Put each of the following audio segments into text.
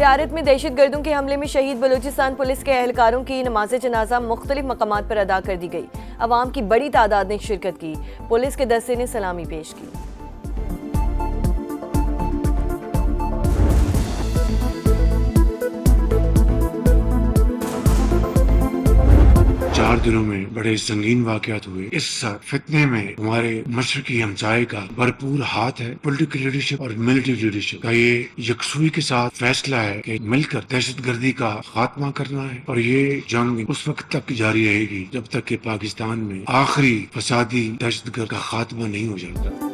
ज़ियारत में दहशत गर्दों के हमले में शहीद बलूचिस्तान पुलिस के एहलकारों की नमाज जनाजा मुख्तलिफ मकामात पर अदा कर दी गई। अवाम की बड़ी तादाद ने शिरकत की। पुलिस के दस्ते ने सलामी पेश की। 4 दिनों में बड़े संगीन वाक़यात हुए। इस फितने में हमारे मशरकी हमसाये का भरपूर हाथ है। पॉलिटिकल लीडरशिप और मिलिट्री लीडरशिप का ये यकसुई के साथ फैसला है कि मिलकर दहशत गर्दी का खात्मा करना है, और ये जंग उस वक्त तक जारी रहेगी जब तक कि पाकिस्तान में आखिरी फसादी दहशतगर्द का खात्मा नहीं हो जाता।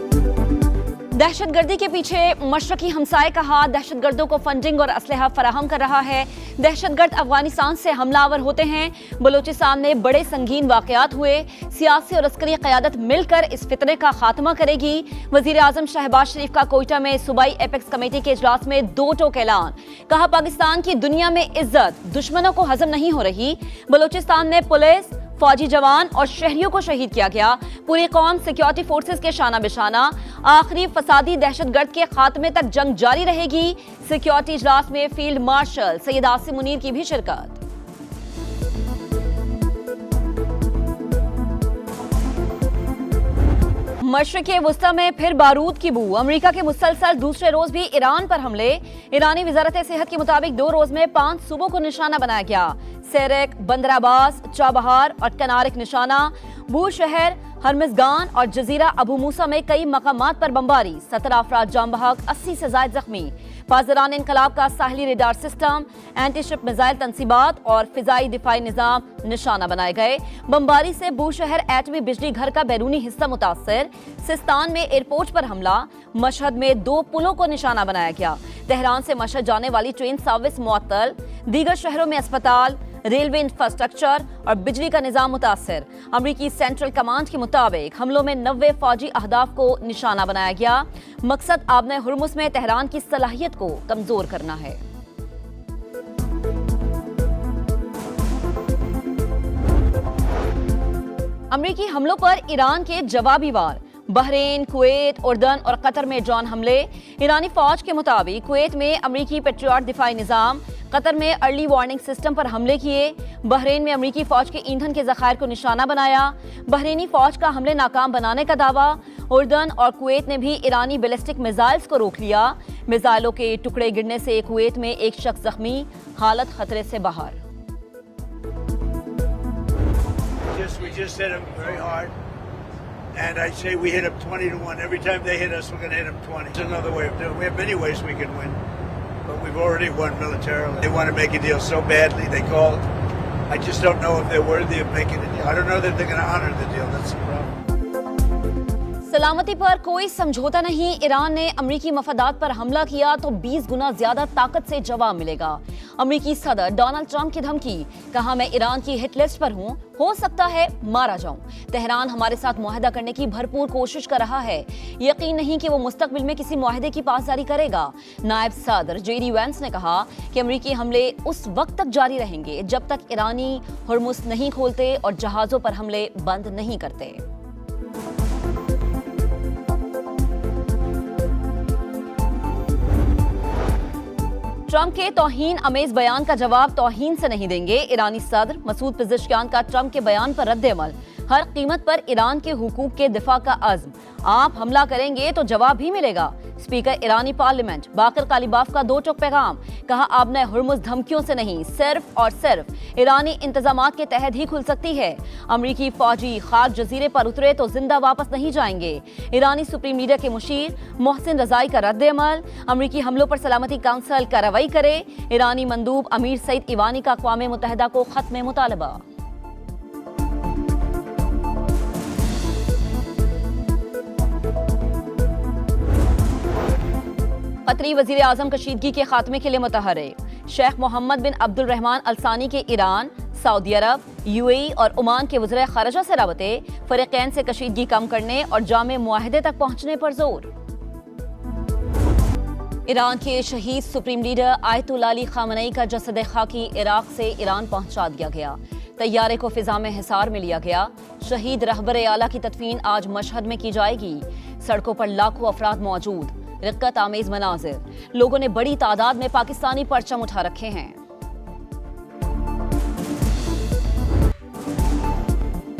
दहशतगर्दी के पीछे मशरकी हमसाये का हाथ दहशतगर्दों को फंडिंग और असलहा फराहम कर रहा है। दहशतगर्द अफगानिस्तान से हमलावर होते हैं। बलूचिस्तान में बड़े संगीन वाक़यात हुए। सियासी और अस्करी क़यादत मिलकर इस फितने का खात्मा करेगी। वज़ीर आज़म शहबाज शरीफ का कोयटा में सूबाई एपेक्स कमेटी के इजलास में दो टोक ऐलान। कहा, पाकिस्तान की दुनिया में इज्जत दुश्मनों को हजम नहीं हो रही। बलूचिस्तान में पुलिस, फौजी जवान और शहरियों को शहीद किया गया। पूरी कौम सिक्योरिटी फोर्सेस के शाना बिशाना। आखिरी फसादी दहशतगर्द के खात्मे तक जंग जारी रहेगी। सिक्योरिटी इजलास में फील्ड मार्शल सैयद आसिम मुनीर की भी शिरकत। मशरिक़ वुस्ता में फिर बारूद की बू। अमेरिका के मुसलसल दूसरे रोज भी ईरान पर हमले। ईरानी वजारत सेहत के मुताबिक 2 रोज में 5 सूबों को निशाना बनाया गया। सेरेक, बंदर अब्बास, चाबहार और कनारिक निशाना। बू शहर, हरमजगान और जजीरा अबू मूसा में कई मकामात पर बमबारी। 17 अफराद जाम बहक, 80 से ज़ायद जख्मी। पासदारान इनकलाब का साहली radar system, anti ship missile तनसीबात और फिजाई दिफाई निज़ाम निशाना बनाए गए। बमबारी से बू शहर एटमी बिजली घर का बैरूनी हिस्सा मुतासर। सिस्तान में एयरपोर्ट पर हमला। मशहद में 2 पुलों को निशाना बनाया गया। तेहरान से मशहद जाने वाली ट्रेन सर्विस मुअत्तल। दीगर शहरों में अस्पताल, रेलवे इंफ्रास्ट्रक्चर और बिजली का निजाम मुतासर। अमरीकी सेंट्रल कमांड के मुताबिक हमलों में 90 फौजी अहदाफ को निशाना बनाया गया। मकसद आबने हुर्मुस में तेहरान की सलाहियत को कमजोर करना है। अमरीकी हमलों पर ईरान के जवाबी वार। बहरीन, कुवैत, उर्दन और कतर में ड्रोन हमले। ईरानी फौज के मुताबिक कुवैत में अमरीकी पेट्रियट दिफाई निजाम, कतर में अर्ली वार्निंग सिस्टम पर हमले किए। बहरीन में अमरीकी फौज के ईंधन के ज़खायर को निशाना बनाया। बहरीनी फौज का हमले नाकाम बनाने का दावा। उर्दन और कुवैत ने भी ईरानी बैलिस्टिक मिसाइल्स को रोक लिया। मिसाइलों के टुकड़े गिरने से कुवैत में एक शख्स जख्मी, हालत खतरे से बाहर। We just hit them very hard, and I'd say we hit them 20-1. Every time they hit us, we're going to hit them 20. It's another way of doing it. We have many ways we can win, but we've already won militarily. They want to make a deal so badly. They called. I just don't know if they're worthy of making a deal. I don't know that they're going to honor the deal. That's the problem. सलामती पर कोई समझौता नहीं। Iran ने अमरीकी मफादात पर हमला किया तो 20 गुना ज्यादा ताकत से जवाब मिलेगा। अमरीकी सदर डोनाल्ड ट्रंप की धमकी। कहा, मैं ईरान की हिट लिस्ट पर हूं, हो सकता है मारा जाऊं। तेहरान हमारे साथ मुआहदा करने की भरपूर कोशिश कर रहा है। यकीन नहीं कि वो मुस्तकबिल में किसी मुआहदे की पासदारी करेगा। नायब सदर जेडी वैंस ने कहा कि अमरीकी हमले उस वक्त तक जारी रहेंगे जब तक ईरानी हुर्मुस नहीं खोलते और जहाजों पर हमले बंद नहीं करते। ट्रंप के तौहीन अमेज बयान का जवाब तौहीन से नहीं देंगे। ईरानी सदर मसूद पेज़ेश्कियान का ट्रंप के बयान पर रद्द-ए-अमल। हर कीमत पर ईरान के हुकूक के दिफा का अज़्म। आप हमला करेंगे तो जवाब भी मिलेगा। स्पीकर ईरानी पार्लियामेंट बाकर कालिबाफ का 2 टोक पैगाम। कहा, आबने हुर्मुज़ धमकियों से नहीं, सिर्फ और सिर्फ ईरानी इंतजामात के तहत ही खुल सकती है। अमरीकी फौजी खाक जजीरे पर उतरे तो जिंदा वापस नहीं जाएंगे। ईरानी सुप्रीम लीडर के मुशीर मोहसिन रजाई का रद्द-ए-अमल। अमरीकी हमलों पर सलामती काउंसिल कार्रवाई करे। ईरानी मंदूब अमीर सईद इवानी का अक़वाम मुत्तहिदा को खत में मुतालबा। कतरी वज़ीर आज़म कशीदगी के खात्मे के लिए मुतहर्रिक। शेख मोहम्मद बिन अब्दुल रहमान अल सानी के ईरान, सऊदी अरब, यूएई और ओमान के वज़ीर ख़ारिजा से राबते। फ़रीक़ैन से कशीदगी कम करने और जामे मुआहदे तक पहुँचने पर जोर। ईरान के शहीद सुप्रीम लीडर आयतुल्लाह अली ख़ामनेई का जसद खाकी इराक से ईरान पहुँचा दिया गया। तैयारे को फ़िज़ा में हिसार में लिया गया। शहीद रहबर आला की तदफीन आज मशहद में की जाएगी। सड़कों पर लाखों अफराद मौजूद। रक्कत आमेज मनाजिर, लोगों ने बड़ी तादाद में पाकिस्तानी परचम उठा रखे हैं।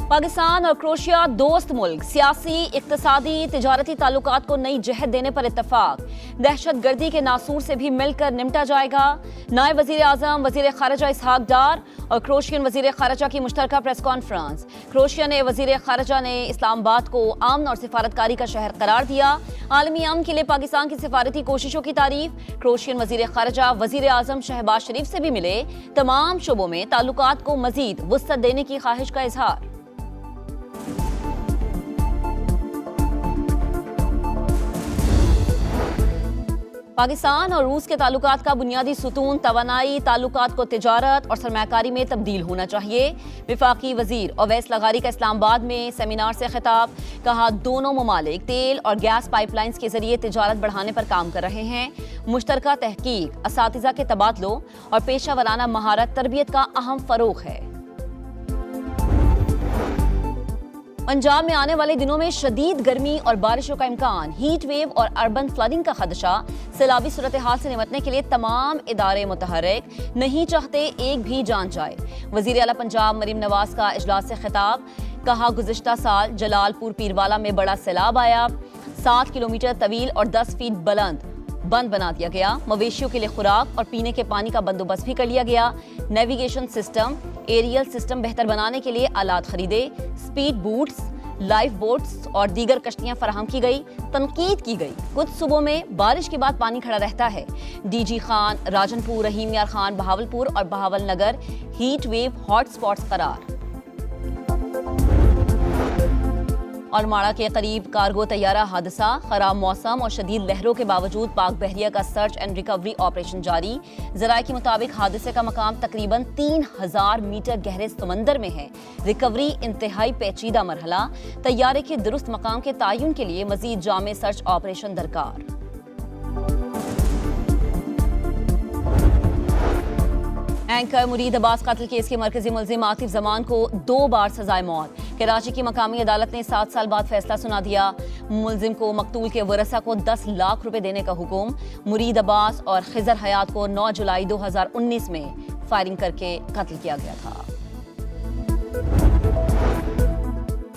पाकिस्तान और क्रोएशिया दोस्त मुल्क, सियासी, इक्तिसादी, तिजारती ताल्लुकात को नई जहत देने पर इत्तफाक। दहशत गर्दी के नासूर से भी मिलकर निपटा जाएगा। नायब वजीर आजम, वजीर खारजा इसहाक डार और क्रोएशियन वजीर खारजा की मुश्तरका प्रेस कॉन्फ्रेंस। क्रोएशिया ने वजीर खारजा ने इस्लामाबाद को अमन और सिफारतकारी का शहर करार दिया। आलमी अमन के लिए पाकिस्तान की सिफारती कोशिशों की तारीफ। क्रोएशियन वजीर खारजा वजीर आजम शहबाज शरीफ से भी मिले, तमाम शोबों में ताल्लुकात को मजीद वुसअत देने की ख्वाहिश का इजहार। पाकिस्तान और रूस के ताल्लुकात का बुनियादी सुतून तवानाई, ताल्लुकात को तिजारत और सरमायाकारी में तब्दील होना चाहिए। विफाकी वजीर अवैस लगारी का इस्लामाबाद में सेमिनार से खिताब, कहा दोनों ममालिक तेल और गैस पाइपलाइंस के जरिए तिजारत बढ़ाने पर काम कर रहे हैं। मुश्तरका तहकीक, असातिज़ा के तबादलों और पेशा वराना महारत तरबियत का अहम फरोग है। पंजाब में आने वाले दिनों में शदीद गर्मी और बारिशों का इम्कान, हीट वेव और अर्बन फ्लडिंग का खदशा। सैलाबी सूरत हाल से निपटने के लिए तमाम इदारे मुतहर्रिक, नहीं चाहते एक भी जान जाए। वजीर आला पंजाब मरीम नवाज का इजलास से खिताब, कहा गुज़िश्ता साल जलालपुर पीरवाला में बड़ा सैलाब आया, 7 किलोमीटर तवील और 10 फीट बुलंद बंद बना दिया गया। मवेशियों के लिए खुराक और पीने के पानी का बंदोबस्त भी कर लिया गया। नेविगेशन सिस्टम, एरियल सिस्टम बेहतर बनाने के लिए आलात खरीदे। स्पीड बोट्स, लाइफ बोट्स और दीगर कश्तियां फराहम की गई। तनकीद की गई, कुछ सूबों में बारिश के बाद पानी खड़ा रहता है। डीजी खान, राजनपुर, रहीम यार खान, बहावलपुर और बहावल नगर हीट वेव हॉट स्पॉट्स करार। और माड़ा के करीब कार्गो तैयारा हादसा, खराब मौसम और शदीद लहरों के बावजूद पाक बहरिया का सर्च एंड रिकवरी ऑपरेशन जारी। जराये के मुताबिक हादसे का मकाम तकरीबन 3000 मीटर गहरे समंदर में है। रिकवरी इंतहाई पेचीदा मरहला, तैयारे के दुरुस्त मकाम के तयन के लिए मजीद जामे सर्च ऑपरेशन दरकार। एंकर मुरीद अब्बास कत्ल केस के मरकजी मुलजिम आतिफ जमान को 2 बार सजाए मौत। कराची की मकामी अदालत ने 7 साल बाद फैसला सुना दिया। मुलजिम को मकतूल के वरसा को 10 लाख रुपए देने का हुक्म। मुरीद अब्बास और खिजर हयात को 9 जुलाई 2019 में फायरिंग करके कत्ल किया गया था।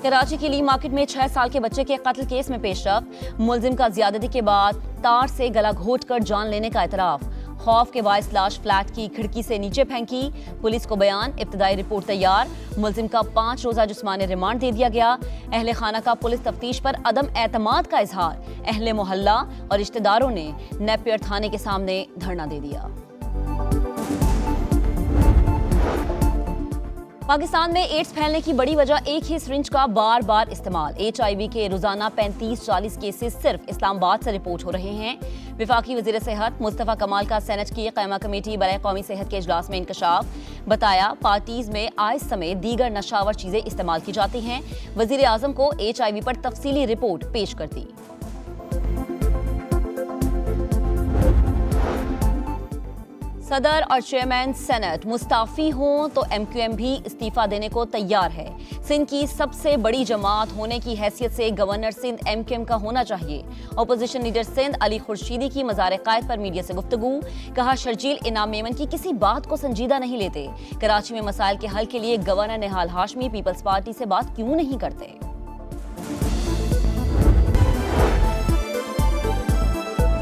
कराची की ली मार्केट में 6 साल के बच्चे के कत्ल केस में पेशरफ। मुलजिम का ज्यादती के बाद तार से गला घोंटकर जान लेने का इतराफ। खौफ के बायस लाश फ्लैट की खिड़की से नीचे फेंकी। पुलिस को बयान, इब्तदाई रिपोर्ट तैयार। मुलजिम का 5 रोजा जिस्मानी रिमांड दे दिया गया। अहले खाना का पुलिस तफ्तीश पर अदम एतमाद का इजहार। अहले मोहल्ला और रिश्तेदारों ने नेपियर थाने के सामने धरना दे दिया। पाकिस्तान में एड्स फैलने की बड़ी वजह एक ही सिरिंज का बार बार इस्तेमाल। HIV के रोजाना 35-40 केसेस सिर्फ इस्लामाबाद से रिपोर्ट हो रहे हैं। विफाकी वजीर सेहत मुस्तफा कमाल का सेनेट की क़यामा कमेटी बराए कौमी सेहत के इजलास में इंकशाफ। बताया, पार्टीज में आइस समेत दीगर नशावर चीजें इस्तेमाल की जाती हैं। वजीर आजम को HIV पर तफसीली रिपोर्ट पेश कर दी। सदर और चेयरमैन सेनेट मुस्ताफी हों तो MQM भी इस्तीफा देने को तैयार है। सिंध की सबसे बड़ी जमात होने की हैसियत से गवर्नर सिंध MQM का होना चाहिए। अपोजिशन लीडर सिंध अली खुर्शीदी की मज़ार कायद पर मीडिया से गुफ्तगू, कहा शर्जील इनाम मेमन की किसी बात को संजीदा नहीं लेते। कराची में मसाइल के हल के लिए गवर्नर निहाल हाशमी पीपल्स पार्टी से बात क्यों नहीं करते।